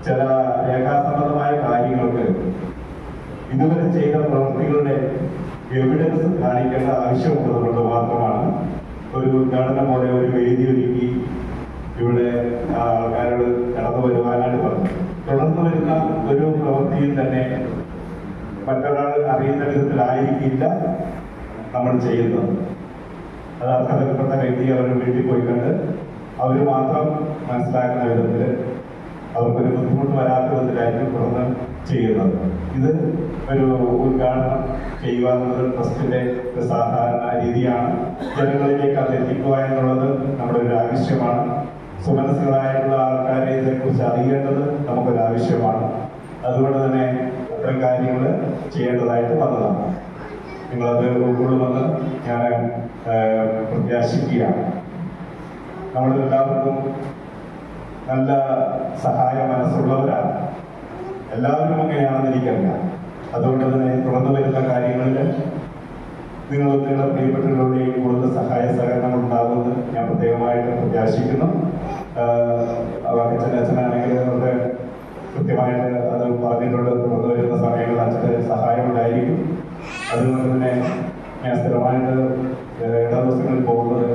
ചില രേഖാസംബന്ധമായ കാര്യങ്ങൾക്ക് ഇതുവരെ ചെയ്ത പ്രവൃത്തികളുടെ എവിഡൻസ് കാണിക്കേണ്ട ആവശ്യമുള്ളതുകൊണ്ട് മാത്രമാണ് ഒരു ഉദ്ഘാടനം പോലെ ഒരു വേദി ഒരുക്കി ഇവിടെ ആൾക്കാരോട് കടന്നു വരുവാനായിട്ട് പറഞ്ഞു. തുടർന്ന് വരുന്ന ഒരു പ്രവൃത്തിയിൽ തന്നെ മറ്റൊരാൾ അറിയുന്ന വിധത്തിലായിരിക്കില്ല നമ്മൾ ചെയ്യുന്നത്. അത് അർഹതപ്പെട്ട വ്യക്തി അവരുടെ വീട്ടിൽ പോയി കണ്ട് അവർ മാത്രം മനസ്സിലാക്കുന്ന വിധത്തിൽ അവർക്കൊരു ബുദ്ധിമുട്ട് വരാത്ത വിധത്തിലായിരിക്കും തുടർന്ന് ചെയ്യുന്നത്. ഇത് ഒരു ഉദ്ഘാടനം ചെയ്യുക എന്നത് ട്രസ്റ്റിന്റെ ഒരു സാധാരണ രീതിയാണ്. ജനങ്ങളിലേക്ക് അത് എത്തിക്കുക എന്നുള്ളത് നമ്മുടെ ഒരു ആവശ്യമാണ്. സുമനസ്സുകളായിട്ടുള്ള ആൾക്കാരെ ഇതേക്കുറിച്ച് അറിയേണ്ടത് നമുക്കൊരു ആവശ്യമാണ്. അതുകൊണ്ട് തന്നെ അത്തരം കാര്യങ്ങൾ ചെയ്യേണ്ടതായിട്ട് വന്നതാണ്. നിങ്ങളത് ഉൾക്കൊള്ളുമെന്ന് ഞാൻ പ്രത്യാശിക്കുകയാണ്. നമ്മളെല്ലാവർക്കും നല്ല സഹായ മനസ്സുള്ളവരാണ്. എല്ലാവരും അങ്ങനെയാണെന്ന് എനിക്കറിയാം. അതുകൊണ്ട് തന്നെ തുടർന്ന് വരുന്ന കാര്യങ്ങളിൽ നിങ്ങളുടെ പ്രിയപ്പെട്ടവരുടെയും കൂടുതൽ സഹായ സഹകരണങ്ങൾ ഉണ്ടാകുമെന്ന് ഞാൻ പ്രത്യേകമായിട്ട് പ്രത്യാശിക്കുന്നു. അച്ഛനാണെങ്കിൽ അവരുടെ കൃത്യമായിട്ട് അത് പറഞ്ഞിട്ടുണ്ട്. തുടർന്ന് വരുന്ന സമയങ്ങളിൽ അച്ഛൻ്റെ സഹായം ഉണ്ടായിരിക്കും. അതുകൊണ്ട് തന്നെ ഞാൻ സ്ഥിരമായിട്ട് ഇട ദിവസങ്ങളിൽ പോകുന്നത്